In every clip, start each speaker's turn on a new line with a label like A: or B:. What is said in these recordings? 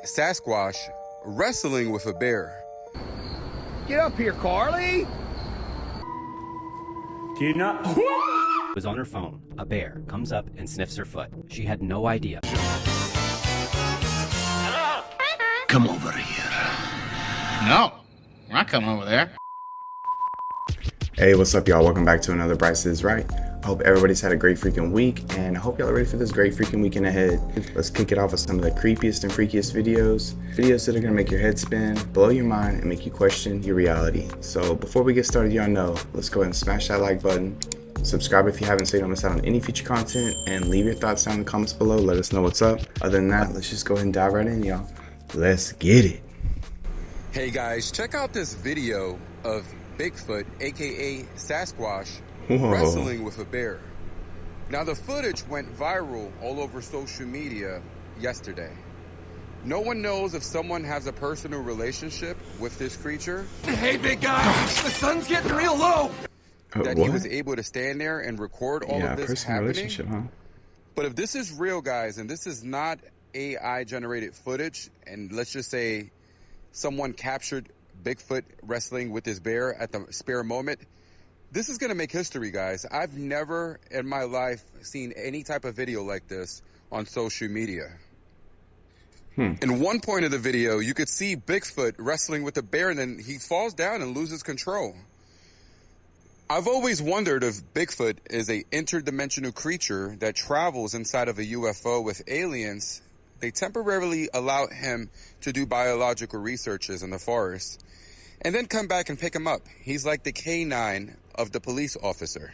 A: Sasquatch wrestling with a bear.
B: Get up here, Carly!
C: Tina was on her phone. A bear comes up and sniffs her foot. She had no idea.
D: Come over here. No, we're not coming over there.
E: Hey, what's up, y'all? Welcome back to another Bryce is Right. I hope everybody's had a great freaking week, and I hope y'all are ready for this great freaking weekend ahead. Let's kick it off with some of the creepiest and freakiest videos that are gonna make your head spin, blow your mind, and make you question your reality. So before we get started, y'all know, let's go ahead and smash that like button, subscribe if you haven't so you don't miss out on any future content, and leave your thoughts down in the comments below. Let us know what's up. Other than that, let's just go ahead and dive right in, y'all. Let's get it.
A: Hey guys, check out this video of Bigfoot, aka Sasquatch,
E: Whoa.
A: wrestling with a bear. Now the footage went viral all over social media yesterday. No one knows if someone has a personal relationship with this creature.
B: Hey, big guy! The sun's getting real low!
A: That he was able to stand there and record all of this
E: personal
A: happening.
E: relationship, huh?
A: But if this is real, guys, and this is not AI generated footage, and let's just say someone captured Bigfoot wrestling with his bear at the spare moment, this is going to make history, guys. I've never in my life seen any type of video like this on social media. In one point of the video, you could see Bigfoot wrestling with a bear, and then he falls down and loses control. I've always wondered if Bigfoot is a interdimensional creature that travels inside of a UFO with aliens. They temporarily allow him to do biological researches in the forest and then come back and pick him up. He's like the canine of the police officer.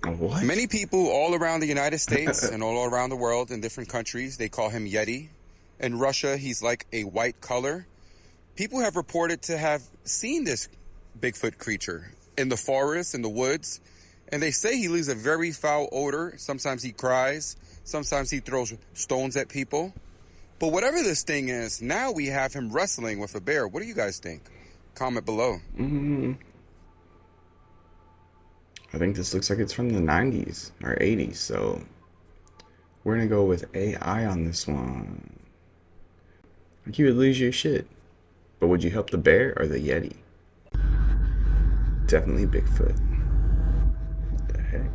E: What?
A: Many people all around the United States and all around the world in different countries, they call him Yeti. In Russia, he's like a white color. People have reported to have seen this Bigfoot creature in the forest, in the woods, and they say he leaves a very foul odor. Sometimes he cries. Sometimes he throws stones at people. But whatever this thing is, now we have him wrestling with a bear. What do you guys think? Comment below.
E: I think this looks like it's from the 90s or 80s, so we're gonna go with AI on this one. Like, you would lose your shit. But would you help the bear or the Yeti? Definitely Bigfoot. What the heck?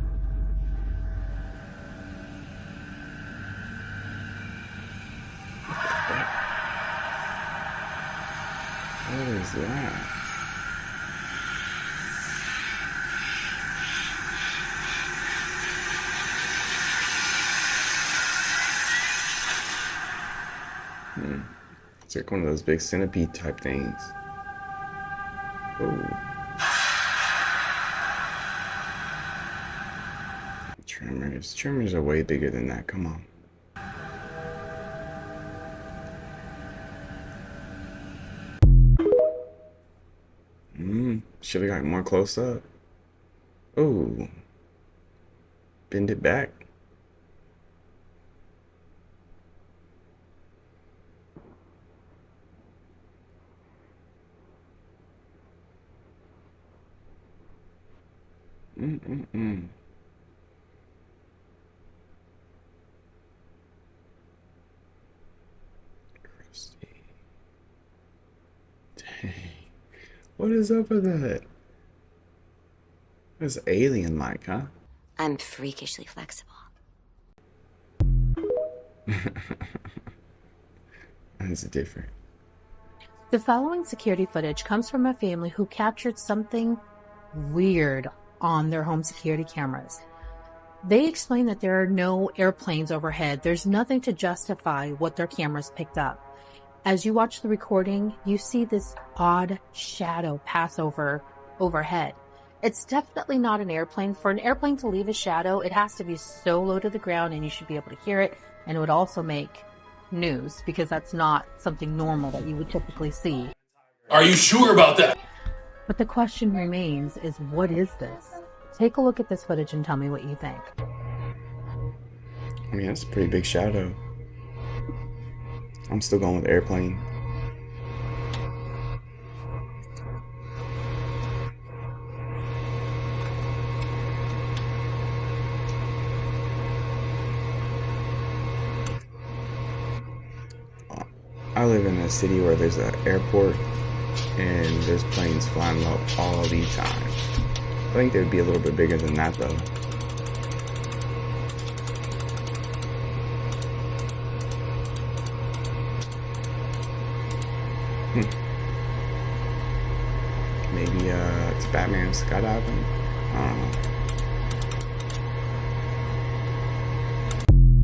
E: What is that? It's like one of those big centipede type things. Oh. Tremors. Tremors are way bigger than that. Come on. Should have got more close up. Oh. Bend it back. Crusty. Dang. What is up with that? It's alien-like, huh?
F: I'm freakishly flexible.
E: That's different.
G: The following security footage comes from a family who captured something weird on their home security cameras. They explain that there are no airplanes overhead. There's nothing to justify what their cameras picked up. As you watch the recording, you see this odd shadow pass overhead. It's definitely not an airplane. For an airplane to leave a shadow, it has to be so low to the ground and you should be able to hear it, and it would also make news because that's not something normal that you would typically see.
D: Are you sure about that?
G: But the question remains is, what is this? Take a look at this footage and tell me what you think.
E: I mean, that's a pretty big shadow. I'm still going with airplane. I live in a city where there's an airport and there's planes flying low all the time. I think they'd be a little bit bigger than that though. Maybe it's Batman skydiving. I don't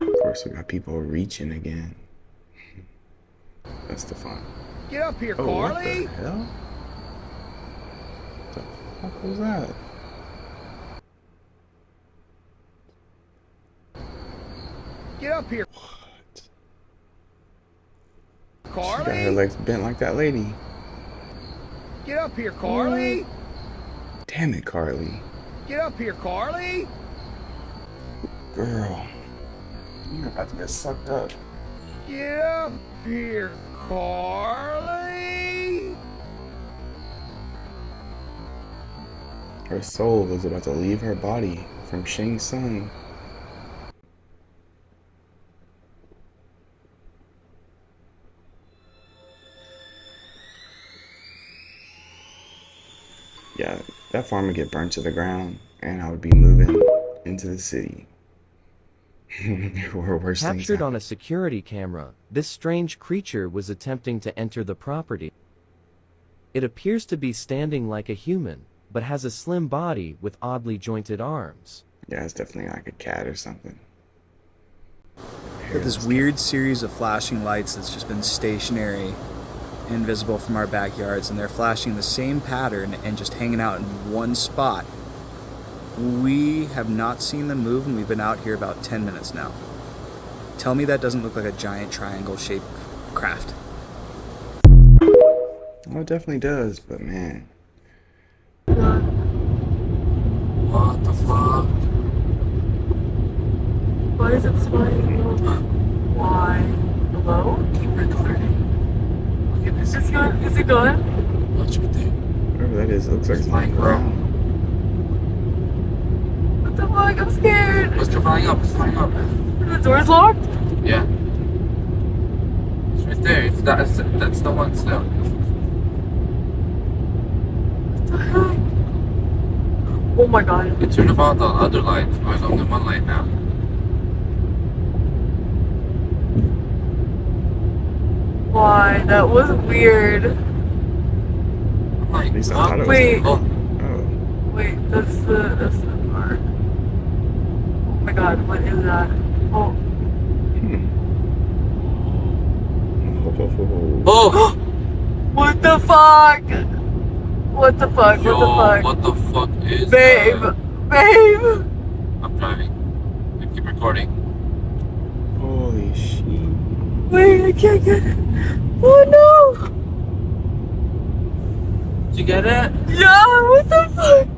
E: know. Of course, we got people reaching again. That's the fun.
B: Get up here,
E: Oh,
B: Carly!
E: what the hell? What the fuck was that?
B: Get up here,
E: What? She
B: Carly!
E: got her legs bent like that lady.
B: Get up here, Carly!
E: Damn it, Carly.
B: Get up here, Carly!
E: Girl. You're about to get sucked up.
B: Get up here, Carly!
E: Her soul was about to leave her body from Shang Tsung. Yeah, that farm would get burnt to the ground, and I would be moving into the city. Or worse things
H: Captured on
E: happen.
H: a security camera, this strange creature was attempting to enter the property. It appears to be standing like a human, but has a slim body with oddly jointed arms.
E: Yeah, it's definitely like a cat or something.
I: Got this weird series of flashing lights that's just been stationary, invisible from our backyards, and they're flashing the same pattern and just hanging out in one spot. We have not seen them move, and we've been out here about 10 minutes now. Tell me that doesn't look like a giant triangle-shaped craft.
E: Oh, it definitely does, but man.
J: What the fuck? Why is it smiling? Why? Hello? Keep recording. Look at this. Is it good? Watch right there.
E: Whatever that is, it looks like it's flying around.
J: What the fuck? I'm scared.
B: It's flying up, it's flying up.
J: The door's locked?
B: Yeah. It's right there, that's the one still.
J: What the heck? Oh my god.
B: It turned off the other lights. There's only one light now.
J: Why? That was weird.
B: Like,
E: At least I thought it was
J: Wait.
E: Oh.
J: Wait, that's the car. Oh my god, what is that? Oh.
B: Oh!
J: What the fuck? What the fuck?
B: Yo,
J: what the fuck?
B: what the fuck is
J: Babe!
B: that?
J: Babe!
B: I'm driving. I keep recording.
E: Holy shit.
J: Wait, I can't get it. Oh no!
B: Did you get it?
J: Yeah, what the fuck?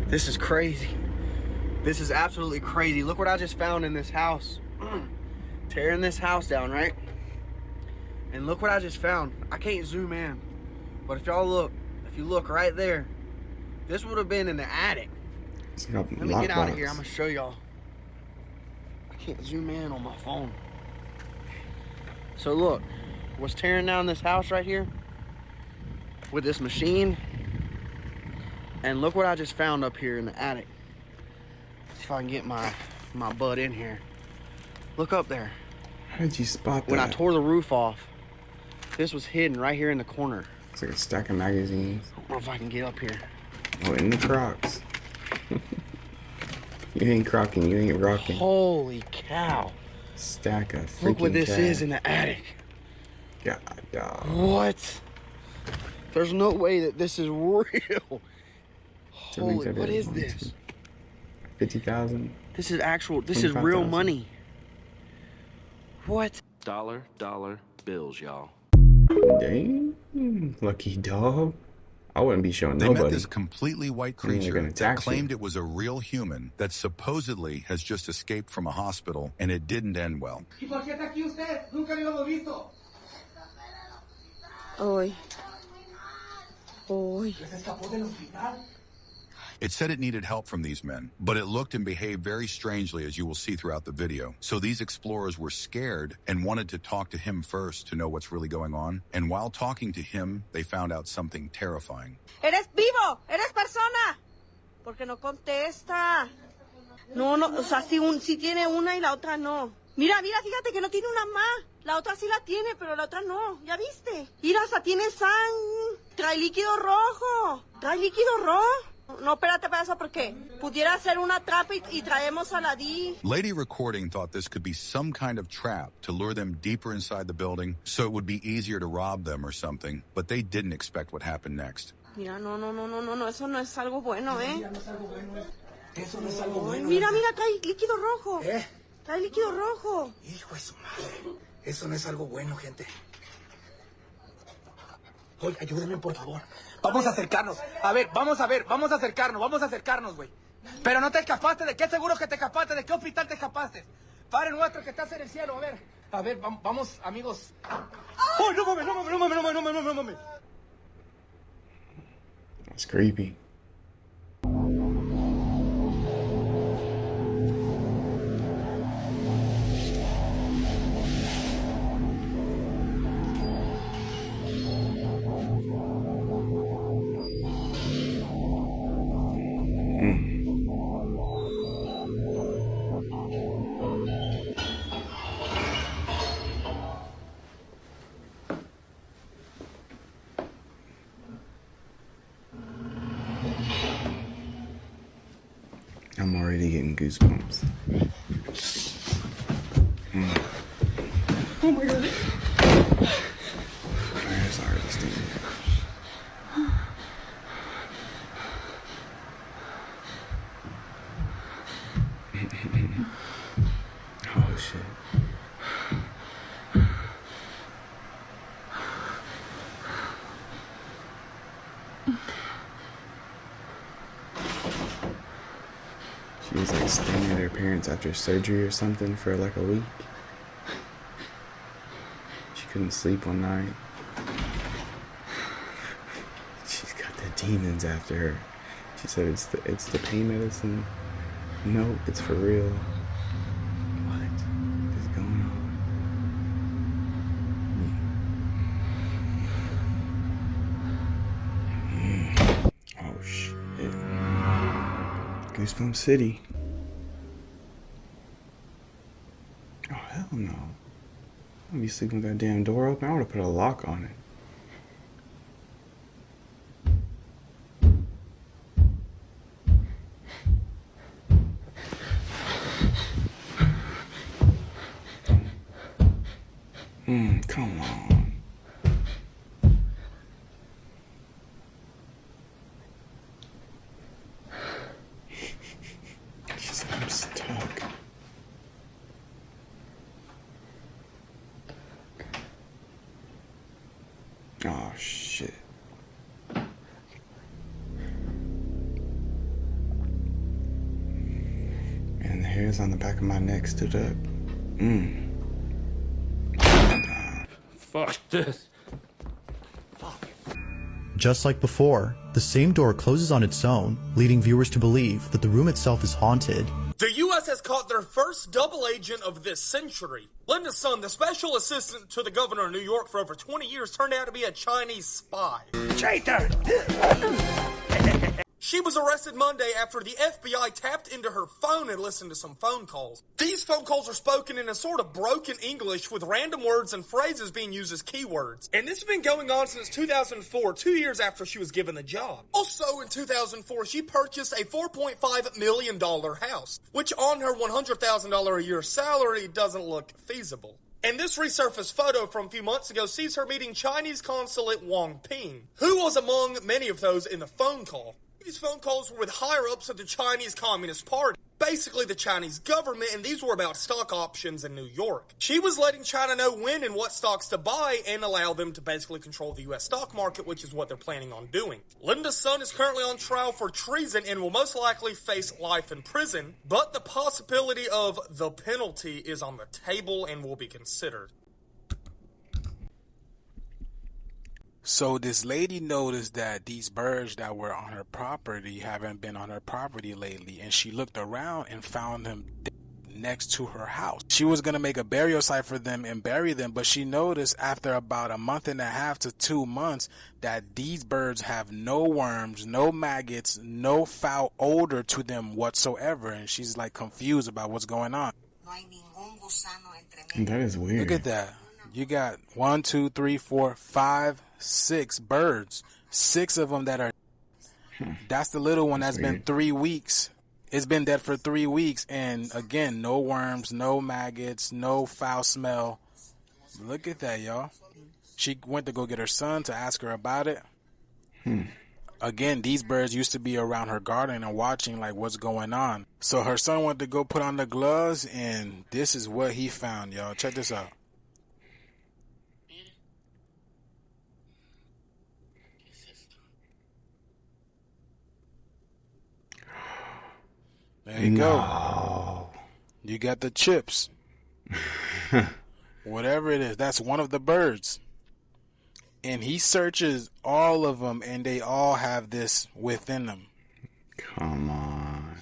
I: This is crazy. This is absolutely crazy. Look what I just found in this house. Tearing this house down, right? And look what I just found. I can't zoom in, but if y'all look, if you look right there, this would have been in the attic. Let me get out of here. I'm gonna show y'all. I can't zoom in on my phone. So look, what's tearing down this house right here with this machine. And look what I just found up here in the attic. See if I can get my butt in here. Look up there.
E: How did you spot that?
I: When I tore the roof off, this was hidden right here in the corner.
E: It's like a stack of magazines.
I: I don't know if I can get up here.
E: Oh, in the Crocs. You ain't crocking, you ain't rocking.
I: Holy cow.
E: Stack of freaking
I: Look what this
E: cash.
I: is in the attic.
E: God, dog.
I: What? There's no way that this is real. Holy, what is this?
E: 50,000?
I: This is actual, this is real money. What?
K: Dollar bills, y'all.
E: Dang, lucky dog. I wouldn't be showing
L: They
E: nobody.
L: met this completely white creature that
E: tax
L: claimed it was a real human that supposedly has just escaped from a hospital, and it didn't end well.
F: Hoy. Hoy.
L: It said it needed help from these men, but it looked and behaved very strangely, as you will see throughout the video. So these explorers were scared and wanted to talk to him first to know what's really going on. And while talking to him, they found out something terrifying.
M: Eres vivo, eres persona. Porque no contesta. No, o sea, si tiene una y la otra no. Mira, fíjate que no tiene una más. La otra sí la tiene, pero la otra no. ¿Ya viste? Mira, hasta tiene sangre. Trae líquido rojo. No, espérate para eso, porque pudiera ser una trampa y traemos a la D.
L: Lady recording thought this could be some kind of trap to lure them deeper inside the building so it would be easier to rob them or something, but they didn't expect what happened next.
M: Mira, no, eso no es algo bueno, ¿eh?
N: Mira, no es algo bueno, Eso no es algo bueno.
M: Mira, trae líquido rojo. Trae líquido rojo.
N: Hijo de su madre. Eso no es algo bueno, gente. Oye, ayúdenme, por favor. Vamos a acercarnos. A ver, vamos a acercarnos, güey. Pero no te escapaste. ¿De qué seguro que te escapaste? ¿De qué hospital te escapaste? Padre nuestro que estás en el cielo, a ver, vamos, amigos. ¡Oh, no mames!
E: That's creepy. I'm already getting goosebumps.
J: Oh my god.
E: There's already stinging. Oh shit. She was like staying at her parents after surgery or something for like a week. She couldn't sleep one night. She's got the demons after her. She said it's the pain medicine. No, it's for real. What is going on? Oh shit. Goosebump City. Oh hell no. I'd be sleeping with that damn door open. I would have put a lock on it. Come on. She said I'm stuck. Oh shit. And the hairs on the back of my neck stood up.
O: Fuck this.
P: Just like before, the same door closes on its own, leading viewers to believe that the room itself is haunted.
Q: The U.S. has caught their first double agent of this century. Linda's son, the special assistant to the governor of New York for over 20 years, turned out to be a Chinese spy. Traitor! She was arrested Monday after the FBI tapped into her phone and listened to some phone calls. These phone calls are spoken in a sort of broken English with random words and phrases being used as keywords. And this has been going on since 2004, 2 years after she was given the job. Also in 2004, she purchased a $4.5 million house, which on her $100,000 a year salary doesn't look feasible. And this resurfaced photo from a few months ago sees her meeting Chinese consulate Wang Ping, who was among many of those in the phone call. These phone calls were with higher-ups of the Chinese Communist Party, basically the Chinese government, and these were about stock options in New York. She was letting China know when and what stocks to buy and allow them to basically control the U.S. stock market, which is what they're planning on doing. Linda's son is currently on trial for treason and will most likely face life in prison, but the possibility of the penalty is on the table and will be considered.
O: So this lady noticed that these birds that were on her property haven't been on her property lately, and she looked around and found them next to her house. She was going to make a burial site for them and bury them, but she noticed after about a month and a half to 2 months that these birds have no worms, no maggots, no foul odor to them whatsoever, and she's like confused about what's going on.
E: That is weird.
O: Look at that. You got 1, 2, 3, 4, 5, 6 birds. 6 of them that are. That's the little one that's been 3 weeks. It's been dead for 3 weeks, and again, no worms, no maggots, no foul smell. Look at that, y'all. She went to go get her son to ask her about it. Again, these birds used to be around her garden and watching like what's going on. So her son went to go put on the gloves, and this is what he found, y'all. Check this out. There you go. You got the chips. Whatever it is, that's one of the birds. And he searches all of them, and they all have this within them.
E: Come on.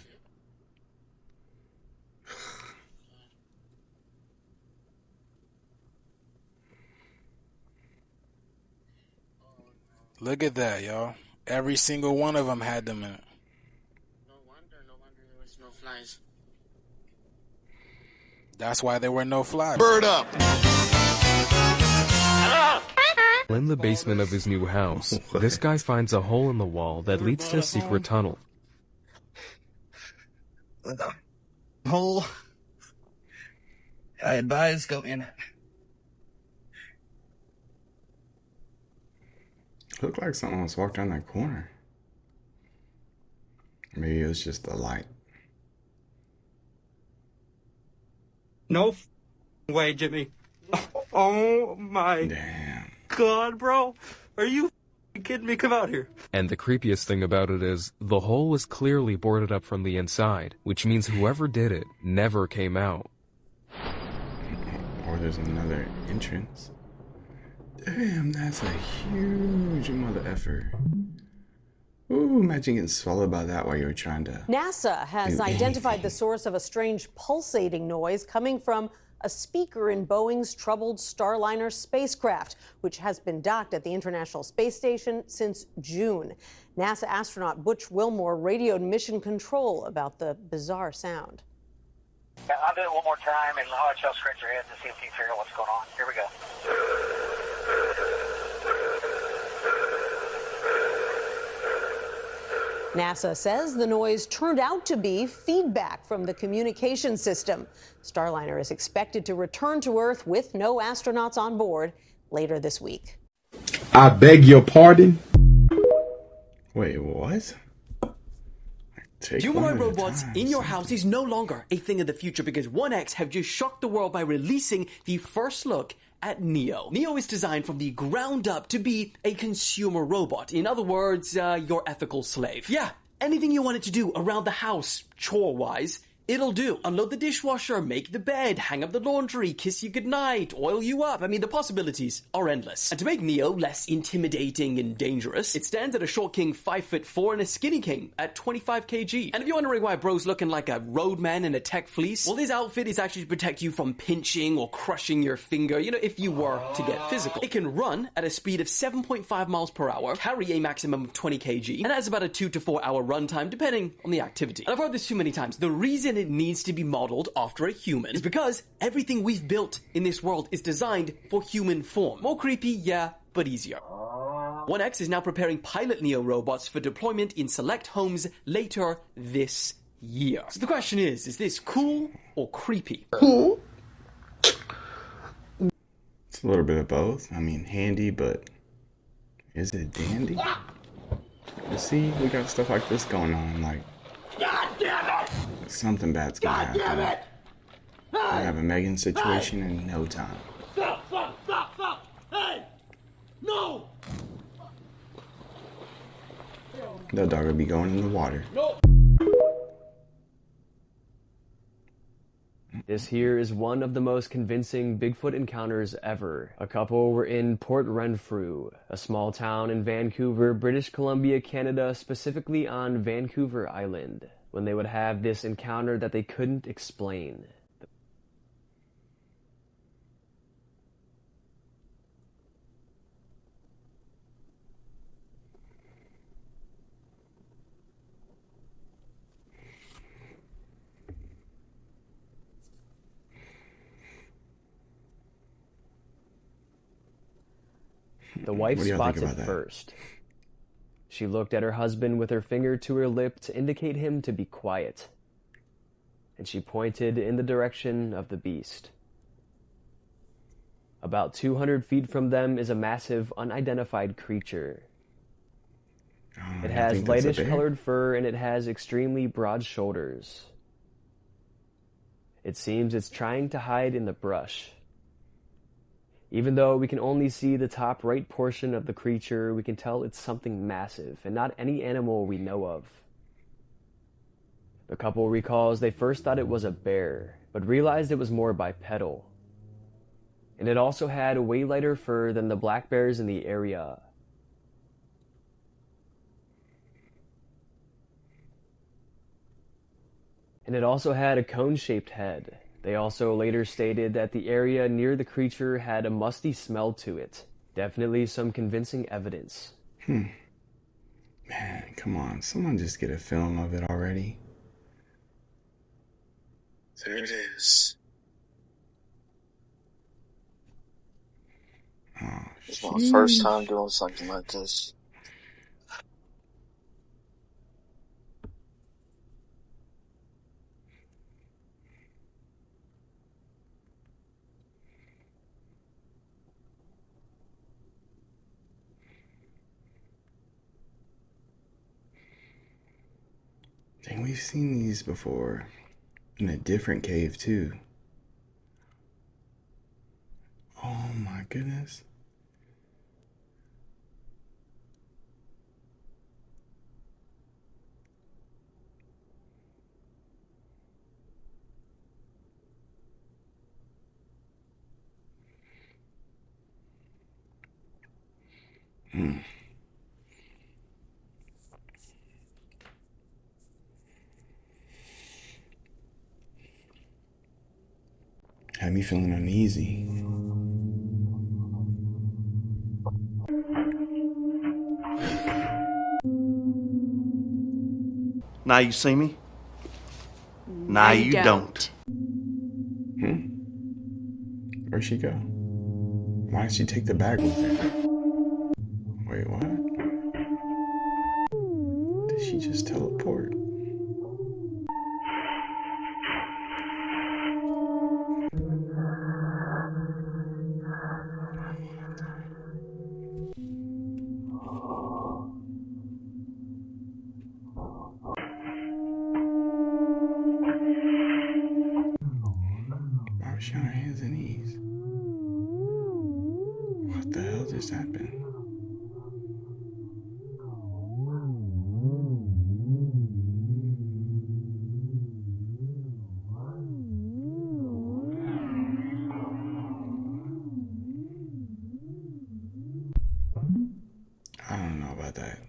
O: Look at that, y'all. Every single one of them had them in it.
R: Flies.
O: That's why there were no flies.
R: Bird up.
S: In the basement of his new house, this guy finds a hole in the wall that leads to a secret tunnel.
N: Hole. I advise go in it.
E: Looked like someone was walked down that corner. Maybe it was just the light.
T: No way, Jimmy. Oh my God, bro. Are you kidding me? Come out here.
S: And the creepiest thing about it is, the hole was clearly boarded up from the inside, which means whoever did it never came out.
E: Or there's another entrance. Damn, that's a huge mother effer. Ooh, imagine getting swallowed by that while you were trying to...
U: NASA has identified the source of a strange pulsating noise coming from a speaker in Boeing's troubled Starliner spacecraft, which has been docked at the International Space Station since June. NASA astronaut Butch Wilmore radioed Mission Control about the bizarre sound.
V: Yeah, I'll do it one more time, and I'll let y'all scratch your heads to see if you can figure out what's going on. Here we go.
U: NASA says the noise turned out to be feedback from the communication system. Starliner is expected to return to Earth with no astronauts on board later this week.
W: I beg your pardon?
E: Wait, what?
X: Humanoid robots in your house is no longer a thing of the future because 1X have just shocked the world by releasing the first look at Neo. Neo is designed from the ground up to be a consumer robot. In other words, your ethical slave. Yeah, anything you want it to do around the house, chore-wise, it'll do. Unload the dishwasher, make the bed, hang up the laundry, kiss you goodnight, oil you up. I mean, the possibilities are endless. And to make Neo less intimidating and dangerous, it stands at a short king 5'4" and a skinny king at 25 kg. And if you're wondering why bro's looking like a roadman in a tech fleece, well, this outfit is actually to protect you from pinching or crushing your finger, you know, if you were to get physical. It can run at a speed of 7.5 miles per hour, carry a maximum of 20 kg, and has about a 2 to 4 hour runtime, depending on the activity. And I've heard this too many times. The reason it needs to be modeled after a human is because everything we've built in this world is designed for human form. More creepy, yeah, but easier. 1X is now preparing pilot Neo robots for deployment in select homes later this year. So the question is this cool or creepy?
E: Cool. It's a little bit of both. I mean, handy, but is it dandy? You see, we got stuff like this going on, like,
R: God damn it!
E: something bad's gonna happen.
R: Damn it!
E: We have a Megan situation in no time.
R: Stop! Hey! No!
E: That dog will be going in the water.
R: No!
A: This here is one of the most convincing Bigfoot encounters ever. A couple were in Port Renfrew, a small town in Vancouver, British Columbia, Canada, specifically on Vancouver Island, when they would have this encounter that they couldn't explain. The wife spots it first. She looked at her husband with her finger to her lip to indicate him to be quiet, and she pointed in the direction of the beast. About 200 feet from them is a massive, unidentified creature. It has lightish colored fur and it has extremely broad shoulders. It seems it's trying to hide in the brush. Even though we can only see the top right portion of the creature, we can tell it's something massive and not any animal we know of. The couple recalls they first thought it was a bear, but realized it was more bipedal. And it also had way lighter fur than the black bears in the area. And it also had a cone-shaped head. They also later stated that the area near the creature had a musty smell to it. Definitely some convincing evidence.
E: Man, come on. Someone just get a film of it already.
C: There it is.
E: Oh,
C: it's my first time doing something like this.
E: Dang, we've seen these before in a different cave too. Oh my goodness. Had me feeling uneasy.
D: Now you see me? Now you don't.
E: Where'd she go? Why did she take the bag with her? Wait, what? Did she just teleport? She on her hands and knees. What the hell just happened? I don't know about that.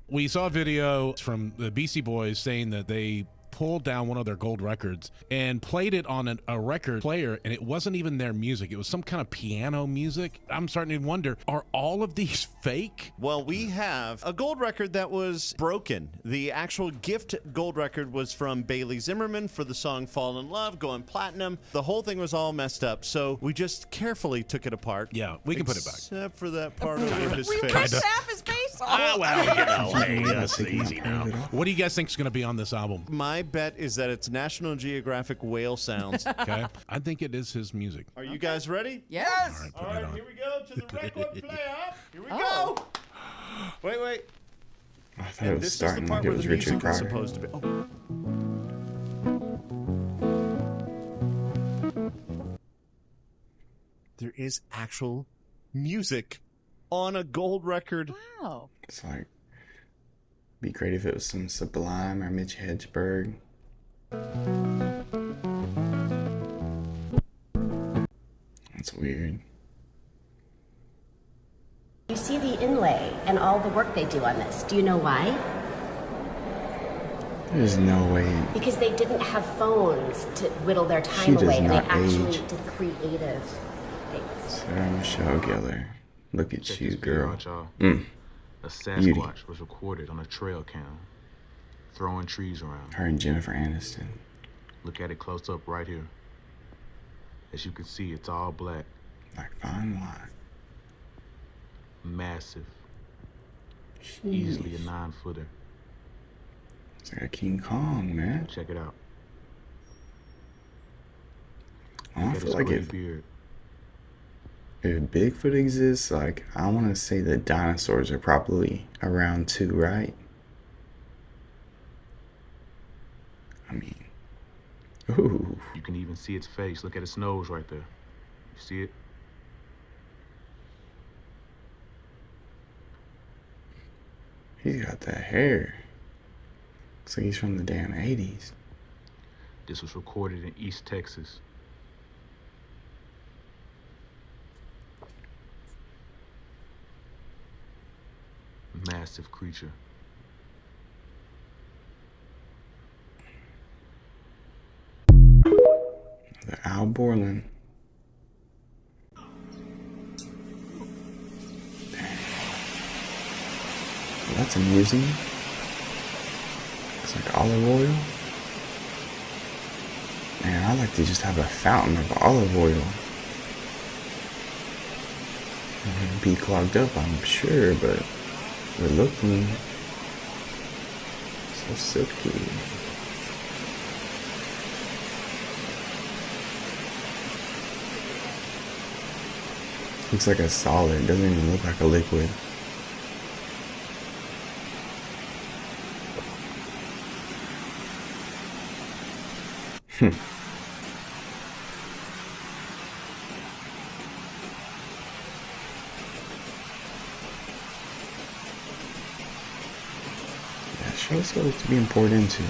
G: We saw a video from the Beastie Boys saying that they pulled down one of their gold records and played it on a record player, and it wasn't even their music. It was some kind of piano music. I'm starting to wonder, are all of these fake?
Y: Well, we have a gold record that was broken. The actual gift gold record was from Bailey Zimmerman for the song Fall in Love, going platinum. The whole thing was all messed up, so we just carefully took it apart.
G: Yeah, we can put it back.
Y: Except for that part over his
M: We
Y: face.
M: ripped half his face off.
G: Oh, well, you know, hey, that's easy now. What do you guys think is going to be on this album?
Y: My bet is that it's National Geographic whale sounds.
G: Okay. I think it is his music.
Y: Are you guys ready?
M: Yes.
Y: All right, here we go to the record player. Here we go. Wait.
E: I thought it was starting like it was Richard Pryor.
Y: Supposed to be. Oh. There is actual music on a gold record.
M: Wow.
E: It's like, be great if it was some Sublime or Mitch Hedberg. weird.
B: You see the inlay and all the work they do on this. Do you know why?
E: There's no way.
B: Because they didn't have phones to whittle their time away. They actually did creative things.
E: Sarah Michelle Gellar. Look at you, girl.
F: A Sasquatch was recorded on a trail cam, throwing trees around.
E: Her and Jennifer Aniston.
F: Look at it close up right here. As you can see, it's all black.
E: Like fine wine.
F: Massive.
E: Jeez.
F: Easily a 9-footer.
E: It's like a King Kong, man.
F: Check it out.
E: I feel like if Bigfoot exists, like, I want to say that dinosaurs are probably around too, right? I mean, ooh.
F: You can even see its face. Look at its nose right there. You see it?
E: He's got that hair. Looks like he's from the damn 80s.
F: This was recorded in East Texas. Massive creature.
E: The Al Borland. Well, that's amusing. It's like olive oil. Man, I like to just have a fountain of olive oil. It'd be clogged up, I'm sure, but it would look clean. So silky. Looks like a solid, it doesn't even look like a liquid. Yeah, shows look to be poured into.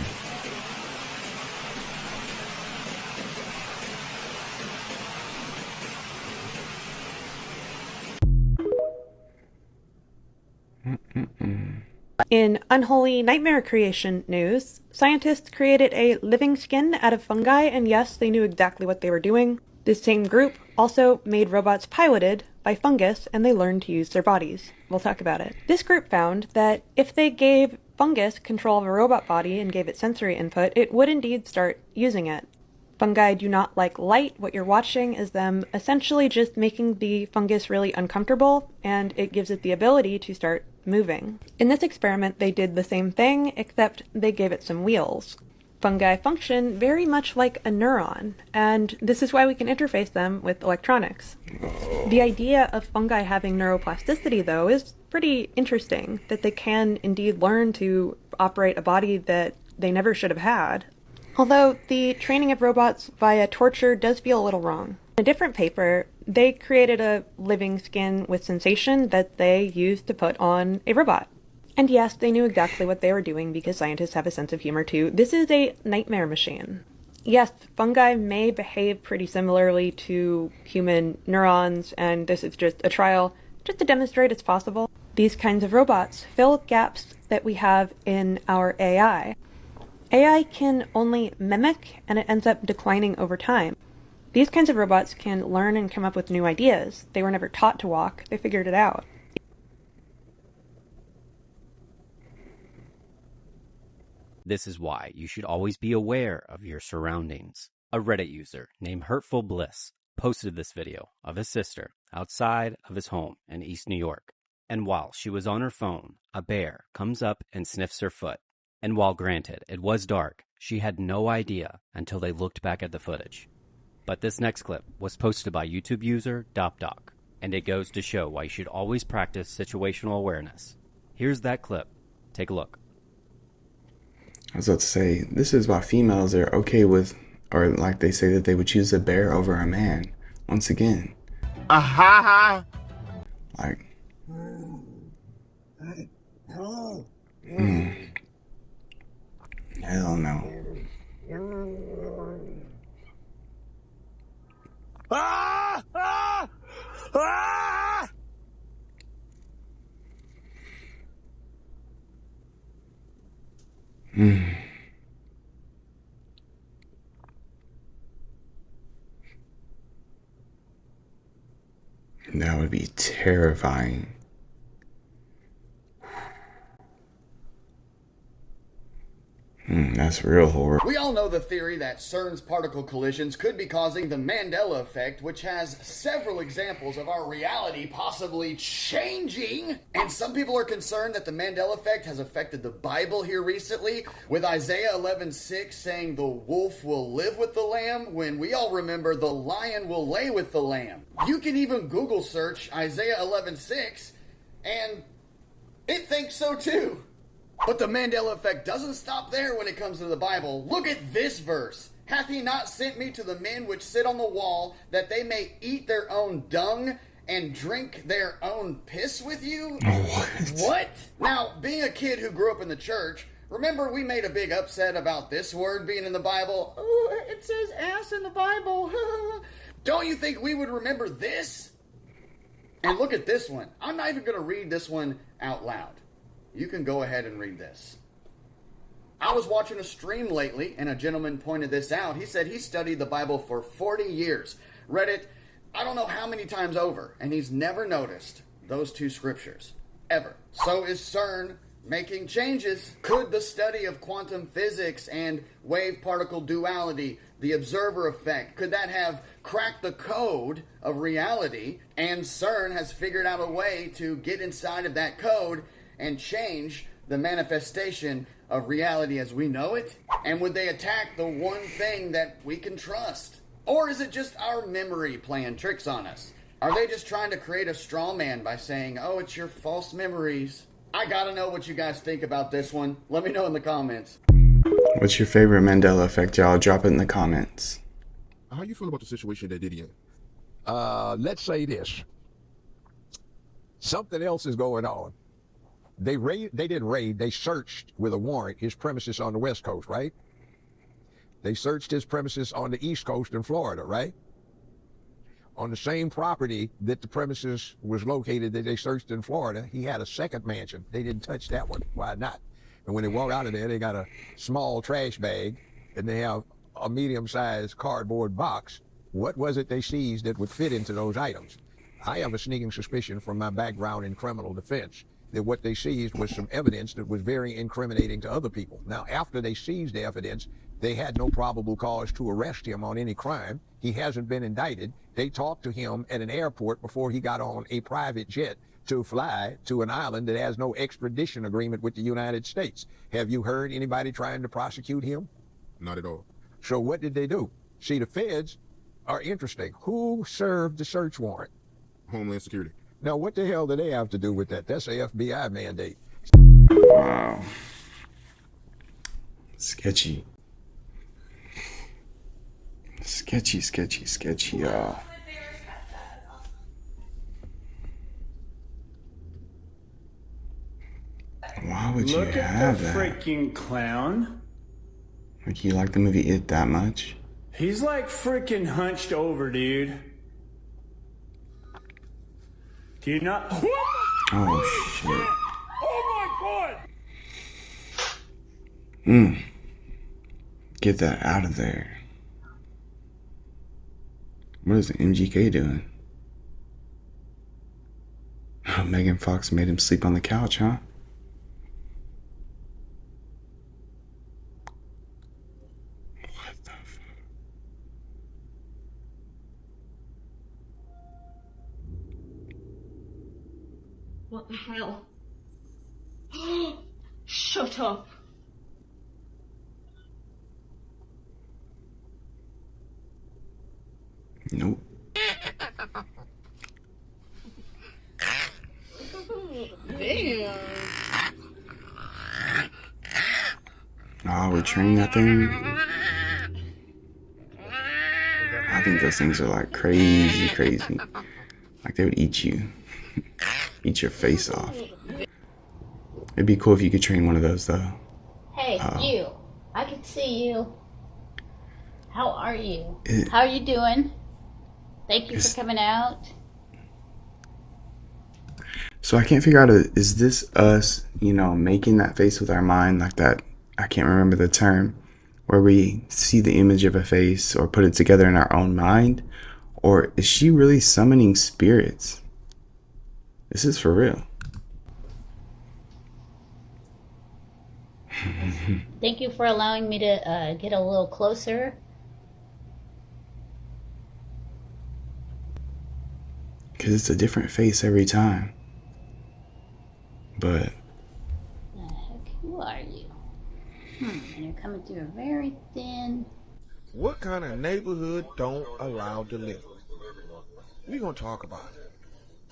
H: In unholy nightmare creation news, scientists created a living skin out of fungi, and yes, they knew exactly what they were doing. This same group also made robots piloted by fungus, and they learned to use their bodies. We'll talk about it. This group found that if they gave fungus control of a robot body and gave it sensory input, it would indeed start using it. Fungi do not like light. What you're watching is them essentially just making the fungus really uncomfortable, and it gives it the ability to start moving. In this experiment, they did the same thing, except they gave it some wheels. Fungi function very much like a neuron, and this is why we can interface them with electronics. The idea of fungi having neuroplasticity, though, is pretty interesting, that they can indeed learn to operate a body that they never should have had. Although the training of robots via torture does feel a little wrong. In a different paper, they created a living skin with sensation that they used to put on a robot. And yes, they knew exactly what they were doing because scientists have a sense of humor too. This is a nightmare machine. Yes, fungi may behave pretty similarly to human neurons, and this is just a trial just to demonstrate it's possible. These kinds of robots fill gaps that we have in our AI. AI can only mimic, and it ends up declining over time. These kinds of robots can learn and come up with new ideas. They were never taught to walk, they figured it out.
I: This is why you should always be aware of your surroundings. A Reddit user named Hurtful Bliss posted this video of his sister outside of his home in East New York. And while she was on her phone, a bear comes up and sniffs her foot. And while granted, it was dark, she had no idea until they looked back at the footage. But this next clip was posted by YouTube user DopDoc, and it goes to show why you should always practice situational awareness. Here's that clip. Take a look.
E: I was about to say, this is why females are okay with, or like they say that they would choose a bear over a man. Once again. Like. Hell no. That would be terrifying. That's real horror.
J: We all know the theory that CERN's particle collisions could be causing the Mandela effect, which has several examples of our reality possibly changing. And some people are concerned that the Mandela effect has affected the Bible here recently, with Isaiah 11:6 saying the wolf will live with the lamb, when we all remember the lion will lay with the lamb. You can even Google search Isaiah 11:6, and it thinks so too. But the Mandela effect doesn't stop there when it comes to the Bible. Look at this verse. Hath he not sent me to the men which sit on the wall, that they may eat their own dung and drink their own piss with you? What? Now, being a kid who grew up in the church, remember we made a big upset about this word being in the Bible? Oh, it says ass in the Bible. Don't you think we would remember this? And look at this one. I'm not even going to read this one out loud. You can go ahead and read this. I was watching a stream lately, and a gentleman pointed this out. He said he studied the Bible for 40 years, read it I don't know how many times over, and he's never noticed those two scriptures, ever. So is CERN making changes? Could the study of quantum physics and wave-particle duality, the observer effect, could that have cracked the code of reality, and CERN has figured out a way to get inside of that code and change the manifestation of reality as we know it? And would they attack the one thing that we can trust? Or is it just our memory playing tricks on us? Are they just trying to create a straw man by saying, oh, it's your false memories? I gotta know what you guys think about this one. Let me know in the comments.
E: What's your favorite Mandela effect, y'all? Drop it in the comments.
K: How you feel about the situation that Diddy in?
L: Let's say this. Something else is going on. They searched with a warrant his premises on the West Coast, right? They searched his premises on the East Coast in Florida, right? On the same property that the premises was located that they searched in Florida, he had a second mansion. They didn't touch that one. Why not? And when they walk out of there, they got a small trash bag and they have a medium-sized cardboard box. What was it they seized that would fit into those items? I have a sneaking suspicion from my background in criminal defense that what they seized was some evidence that was very incriminating to other people. Now, after they seized the evidence, they had no probable cause to arrest him on any crime. He hasn't been indicted. They talked to him at an airport before he got on a private jet to fly to an island that has no extradition agreement with the United States. Have you heard anybody trying to prosecute him?
K: Not at all.
L: So what did they do? See, the feds are interesting. Who served the search warrant?
K: Homeland Security.
L: Now, what the hell do they have to do with that? That's a FBI mandate.
E: Wow. Sketchy. Sketchy, sketchy, sketchy, y'all. Why would you have that?
P: Look at the freaking clown.
E: Like, you like the movie It that much?
P: He's like freaking hunched over, dude. Do you not?
E: Oh, shit.
P: Oh my god!
E: Get that out of there. What is the MGK doing? Oh, Megan Fox made him sleep on the couch, huh? What the fuck?
Q: What the hell? Shut up.
E: Nope.
Q: Damn.
E: Oh, we're training that thing? I think those things are like crazy, crazy. Like they would eat you. Eat your face off. It'd be cool if you could train one of those though.
Z: Hey, you. I can see you. How are you?
E: It-
Z: How are you doing? Thank you for coming out.
E: So I can't figure out, is this us, you know, making that face with our mind, like that I can't remember the term, where we see the image of a face or put it together in our own mind? Or is she really summoning spirits? This is for real.
Z: Thank you for allowing me to get a little closer.
E: Because it's a different face every time. But
Z: The heck, who are you? You're coming through a very thin.
N: What kind of neighborhood don't allow delivery? We're gonna talk about it.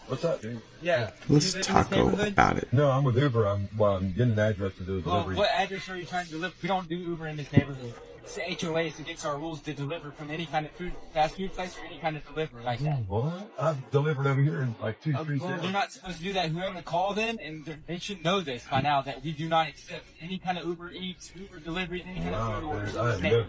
O: What's up, dude?
Q: Yeah.
E: let's talk about it.
O: No, I'm with Uber. I'm getting an address to do delivery.
Q: What address are you trying to deliver? We don't do Uber in this neighborhood. It's the HOA. It's against our rules to deliver from any kind of fast food place or any kind of delivery like that.
O: What? I've delivered over here in like 2 streets.
Q: Well, you're not supposed to do that. Whoever called in, and they should know this by now, that we do not accept any kind of Uber Eats, Uber delivery, any kind of food orders.
O: I've never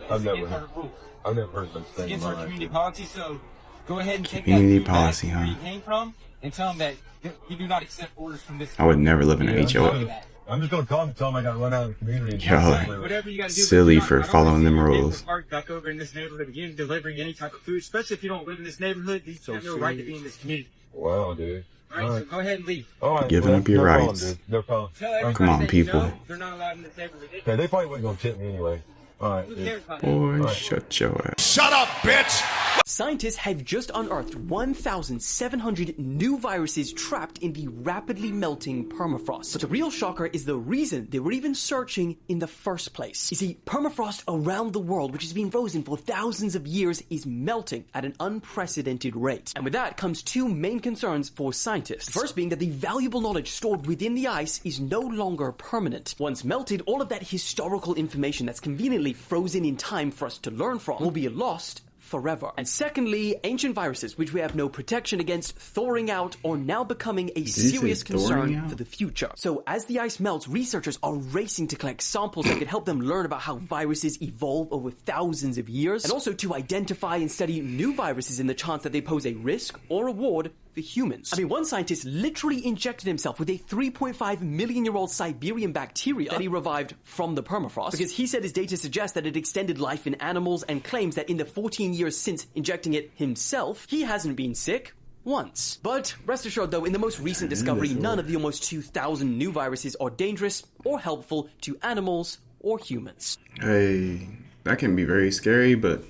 O: heard of this
Q: It's
O: thing.
Q: against our community policy, so go ahead and take
E: Community
Q: that
E: policy,
Q: back where
E: huh?
Q: you came from and tell them that we do not accept orders from this.
E: I would never live in an HOA.
O: I'm just gonna call them and tell them I got run out of the community.
E: Yo, silly for following them rules.
Q: Park back over in this neighborhood again, delivering any type of food, especially if you don't live in this neighborhood. You have no right to be in this community.
O: Wow, dude.
Q: All right, so go ahead and leave.
O: All right,
E: Giving up your
O: problem,
E: rights.
O: dude. No problem.
Q: Tell everybody
E: Come on,
Q: that
E: people.
Q: You know they're not allowed in this neighborhood.
O: Okay, they probably wasn't gonna tip me anyway. All right, dude.
E: Boy, shut your ass.
O: Shut up, bitch!
X: Scientists have just unearthed 1,700 new viruses trapped in the rapidly melting permafrost. But the real shocker is the reason they were even searching in the first place. You see, permafrost around the world, which has been frozen for thousands of years, is melting at an unprecedented rate. And with that comes two main concerns for scientists. The first being that the valuable knowledge stored within the ice is no longer permanent. Once melted, all of that historical information that's conveniently frozen in time for us to learn from will be lost forever. And secondly, ancient viruses, which we have no protection against, thawing out or now becoming a serious concern for the future. So as the ice melts, researchers are racing to collect samples that could help them learn about how viruses evolve over thousands of years, and also to identify and study new viruses in the chance that they pose a risk or reward for humans. I mean, one scientist literally injected himself with a 3.5 million year old Siberian bacteria that he revived from the permafrost, because he said his data suggests that it extended life in animals, and claims that in the 14 years since injecting it himself, he hasn't been sick once. But rest assured though, in the most recent discovery, none of the almost 2,000 new viruses are dangerous or helpful to animals or humans.
E: Hey, that can be very scary, but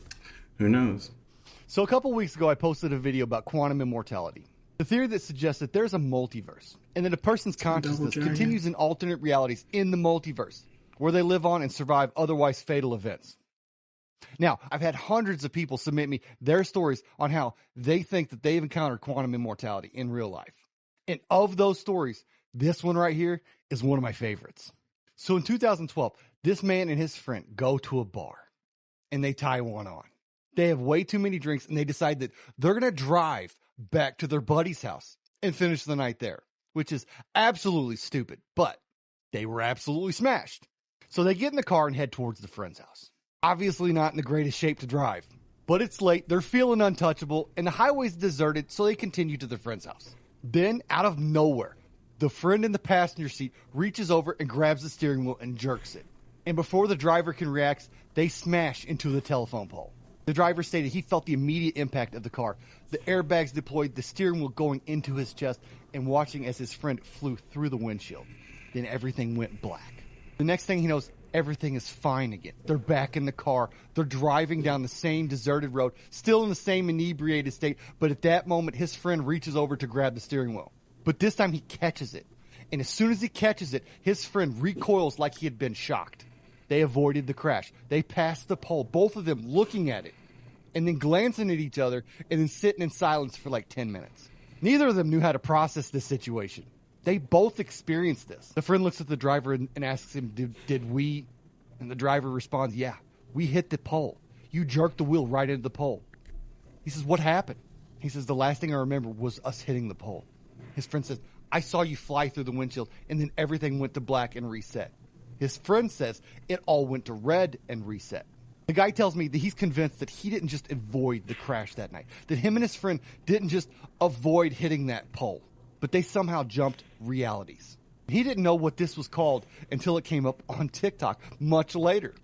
E: who knows?
S: So a couple weeks ago, I posted a video about quantum immortality. The theory that suggests that there's a multiverse, and that a person's consciousness continues in alternate realities in the multiverse, where they live on and survive otherwise fatal events. Now, I've had hundreds of people submit me their stories on how they think that they've encountered quantum immortality in real life. And of those stories, this one right here is one of my favorites. So in 2012, this man and his friend go to a bar, and they tie one on. They have way too many drinks, and they decide that they're going to drive back to their buddy's house and finish the night there, which is absolutely stupid, but they were absolutely smashed. So they get in the car and head towards the friend's house. Obviously not in the greatest shape to drive, but it's late, they're feeling untouchable, and the highway's deserted, so they continue to their friend's house. Then, out of nowhere, the friend in the passenger seat reaches over and grabs the steering wheel and jerks it. And before the driver can react, they smash into the telephone pole. The driver stated he felt the immediate impact of the car, the airbags deployed, the steering wheel going into his chest, and watching as his friend flew through the windshield. Then everything went black. The next thing he knows, everything is fine again. They're back in the car. They're driving down the same deserted road, still in the same inebriated state, but at that moment, his friend reaches over to grab the steering wheel. But this time he catches it. And as soon as he catches it, his friend recoils like he had been shocked. They avoided the crash. They passed the pole, both of them looking at it, and then glancing at each other, and then sitting in silence for like 10 minutes. Neither of them knew how to process this situation. They both experienced this. The friend looks at the driver and asks him, did we? And the driver responds, yeah, we hit the pole. You jerked the wheel right into the pole. He says, what happened? He says, the last thing I remember was us hitting the pole. His friend says, I saw you fly through the windshield, and then everything went to black and reset. His friend says it all went to red and reset. The guy tells me that he's convinced that he didn't just avoid the crash that night, that him and his friend didn't just avoid hitting that pole, but they somehow jumped realities. He didn't know what this was called until it came up on TikTok much later.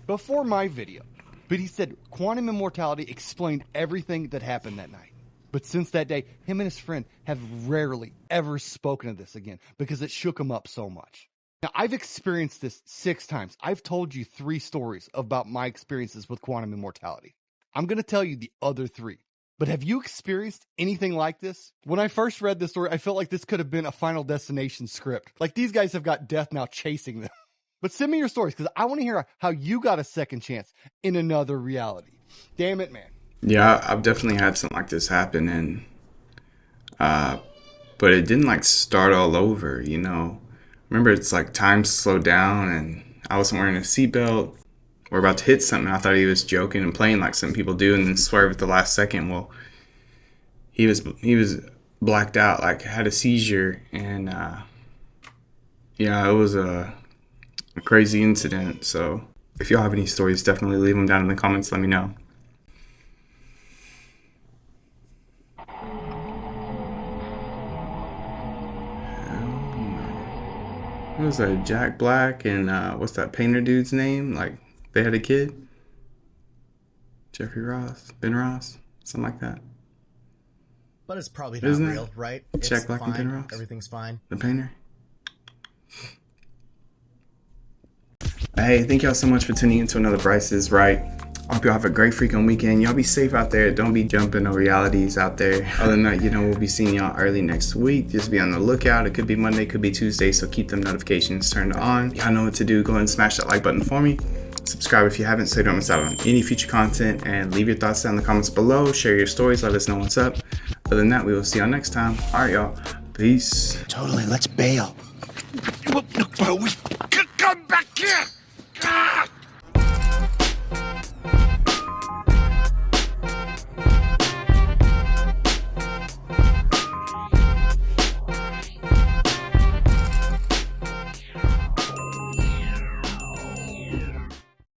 S: Before my video, but he said quantum immortality explained everything that happened that night. But since that day, him and his friend have rarely ever spoken of this again because it shook him up so much. Now, I've experienced this 6 times. I've told you 3 stories about my experiences with quantum immortality. I'm going to tell you the other 3. But have you experienced anything like this? When I first read this story, I felt like this could have been a Final Destination script. Like these guys have got death now chasing them. But send me your stories because I want to hear how you got a second chance in another reality. Damn it, man.
E: Yeah, I've definitely had something like this happen, and but it didn't like start all over, you know. Remember, it's like time slowed down, and I wasn't wearing a seatbelt. We're about to hit something. I thought he was joking and playing like some people do, and then swerve at the last second. Well, he was blacked out, like had a seizure, and yeah, it was a crazy incident. So if y'all have any stories, definitely leave them down in the comments. Let me know. What was that? Jack Black and what's that painter dude's name? Like they had a kid? Jeffrey Ross? Ben Ross? Something like that.
A: But it's probably not
E: Isn't
A: real,
E: it?
A: right?
E: Jack
A: It's
E: Black
A: fine.
E: and Ben Ross?
A: Everything's fine.
E: The painter? Hey, thank y'all so much for tuning into another Bryce is Right. I hope y'all have a great freaking weekend. Y'all be safe out there. Don't be jumping no realities out there. Other than that, you know, we'll be seeing y'all early next week. Just be on the lookout. It could be Monday, could be Tuesday, so keep them notifications turned on. Y'all know what to do. Go ahead and smash that like button for me. Subscribe if you haven't so you don't miss out on any future content. And leave your thoughts down in the comments below. Share your stories. Let us know what's up. Other than that, we will see y'all next time. All right, y'all. Peace.
R: Totally. Let's bail.